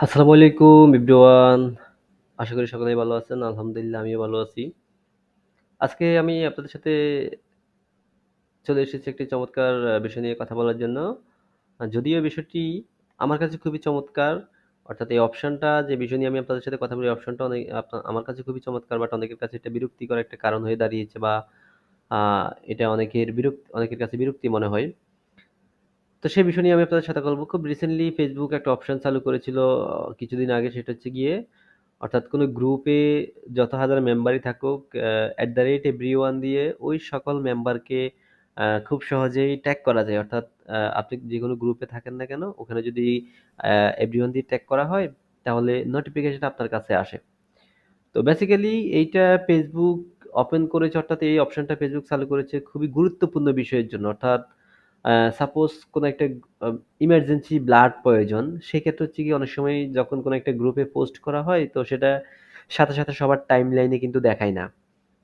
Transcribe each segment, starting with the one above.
আসসালামু আলাইকুম এভরিওয়ান। আশা করি সকলেই ভালো আছেন। আলহামদুলিল্লাহ আমিও ভালো আছি। আজকে আমি আপনাদের সাথে চলে এসেছি একটি চমৎকার বিষয় নিয়ে কথা বলার জন্য। যদিও বিষয়টি আমার কাছে খুবই চমৎকার। অর্থাৎ এই অপশনটা যে বিষয় নিয়ে আমি আপনাদের সাথে কথা বলি, এই অপশনটা আমার কাছে খুবই চমৎকার, বাট অনেকের কাছে এটা বিরক্তিকর একটা কারণ হয়ে দাঁড়িয়েছে, বা আ এটা অনেকের কাছে বিরক্তি মনে হয়। তো সেই বিষয় নিয়ে আমি আপনাদের সাথে বলব। খুব রিসেন্টলি Facebook একটা অপশন চালু করেছিল কিছুদিন আগে। সেটা হচ্ছে গিয়ে, অর্থাৎ কোনো গ্রুপে যত হাজার মেম্বারই থাকুক, @everyone দিয়ে ওই সকল মেম্বারকে খুব সহজেই ট্যাগ করা যায়। অর্থাৎ আপনি যেকোনো গ্রুপে থাকেন না কেন, ওখানে যদি everyone দিয়ে ট্যাগ করা হয়, তাহলে নোটিফিকেশন আপনার কাছে আসে। তো বেসিক্যালি এইটা Facebook ওপেন করেছে, অর্থাৎ এই অপশনটা Facebook চালু করেছে খুবই গুরুত্বপূর্ণ বিষয়ের জন্য। অর্থাৎ সাপোজ কোনো একটা আ ইমার্জেন্সি ব্লাড প্রয়োজন। সেক্ষেত্রে হচ্ছে গিয়ে অনেক সময় যখন কোনো একটা গ্রুপে পোস্ট করা হয়, তো সেটা সাথে সবার টাইমলাইনে কিন্তু দেখায় না।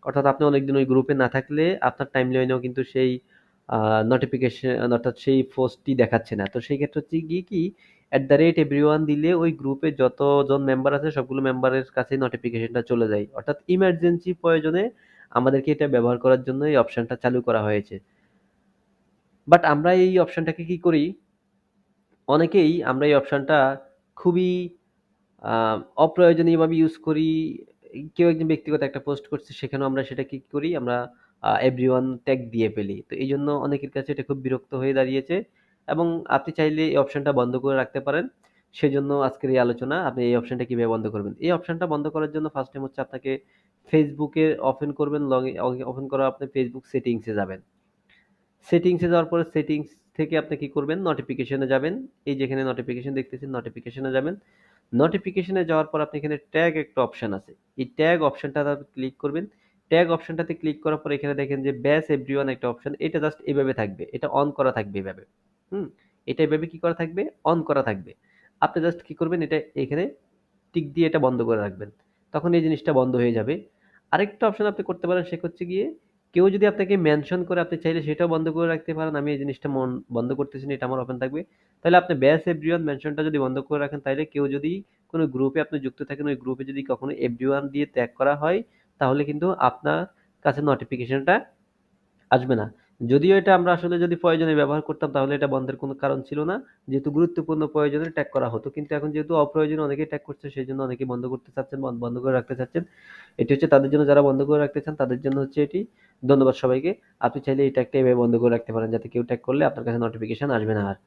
অর্থাৎ আপনি অনেকদিন ওই গ্রুপে না থাকলে আপনার টাইমলাইনেও কিন্তু সেই আ নোটিফিকেশন, অর্থাৎ সেই পোস্টটি দেখাচ্ছে না। তো সেই ক্ষেত্রে হচ্ছে গিয়ে কি, @everyone দিলে ওই গ্রুপে যতজন মেম্বার আছে সবগুলো মেম্বারের কাছেই নোটিফিকেশনটা চলে যায়। অর্থাৎ ইমার্জেন্সি প্রয়োজনে আমাদেরকে এটা ব্যবহার করার জন্য এই অপশনটা চালু করা হয়েছে। বাট আমরা এই অপশনটাকে কি করি, অনেকেই আমরা এই অপশনটা খুবই আ অপ্রয়োজনীয়ভাবে ইউজ করি। কেউ একজন ব্যক্তিগত একটা পোস্ট করছে, সেখানেও আমরা সেটা কি করি, আমরা everyone ট্যাগ দিয়ে ফেলি। তো এইজন্য অনেকের কাছে এটা খুব বিরক্ত হয়ে দাঁড়িয়েছে, এবং আপনি চাইলে এই অপশনটা বন্ধ করে রাখতে পারেন। সেজন্য আজকের এই আলোচনা, আপনি এই অপশনটা কিভাবে বন্ধ করবেন। এই অপশনটা বন্ধ করার জন্য ফার্স্ট টাইম হচ্ছে আপনাকে Facebook এ ওপেন করবেন, ওপেন করার আপনি Facebook সেটিংস এ যাবেন। সেটিংসে যাওয়ার পরে সেটিংস থেকে আপনি কি করবেন, নোটিফিকেশনে যাবেন। এই যেখানে নোটিফিকেশন দেখতেছেন, নোটিফিকেশনে যাবেন। নোটিফিকেশনে যাওয়ার পর আপনি এখানে ট্যাগ একটা অপশন আছে। এই ট্যাগ অপশনটাতে ক্লিক করবেন। ট্যাগ অপশনটাতে ক্লিক করার পর এখানে দেখেন যে ব্যাস এভরিওয়ান একটা অপশন। এটা জাস্ট এভাবে থাকবে। এটা অন করা থাকবে এভাবে। হুম? এটা এভাবে কি করা থাকবে? অন করা থাকবে। আপনি জাস্ট কি করবেন, এটা এখানে টিক দিয়ে এটা বন্ধ করে রাখবেন। তখন এই জিনিসটা বন্ধ হয়ে যাবে। আরেকটা অপশন আপনি করতে পারেন, সেটা হচ্ছে গিয়ে কেউ যদি আপনাকে মেনশন করে, আপনি চাইলে সেটাও বন্ধ করে রাখতে পারেন। আমি এই জিনিসটা বন্ধ করতেছি না, এটা আমার ওপেন থাকবে। তাহলে আপনি ব্যাস এভরিওয়ান মেনশনটা যদি বন্ধ করে রাখেন, তাইলে কেউ যদি কোনো গ্রুপে আপনি যুক্ত থাকেন, ওই গ্রুপে যদি কখনো এভরিওয়ান দিয়ে ট্যাগ করা হয়, তাহলে কিন্তু আপনার কাছে নোটিফিকেশনটা আসবে না। যদিও এটা আমরা আসলে যদি প্রয়োজনে ব্যবহার করতাম, তাহলে এটা বন্ধের কোনো কারণ ছিল না। যেহেতু গুরুত্বপূর্ণ প্রয়োজনে ট্যাগ করা হতো। কিন্তু এখন যেহেতু অপ্রয়োজনে অনেকেই ট্যাগ করছে, সেজন্য অনেকেই বন্ধ করতে চাচ্ছেন, বন্ধ করে রাখতে চাচ্ছেন। এটি হচ্ছে তাদের জন্য, যারা বন্ধ করে রাখতে চান তাদের জন্য হচ্ছে এটি। ধন্যবাদ সবাইকে। আপনি চাইলে এই ট্যাগটা এভাবে বন্ধ করে রাখতে পারেন, যাতে কেউ ট্যাগ করলে আপনার কাছে নোটিফিকেশন আসবে না আর।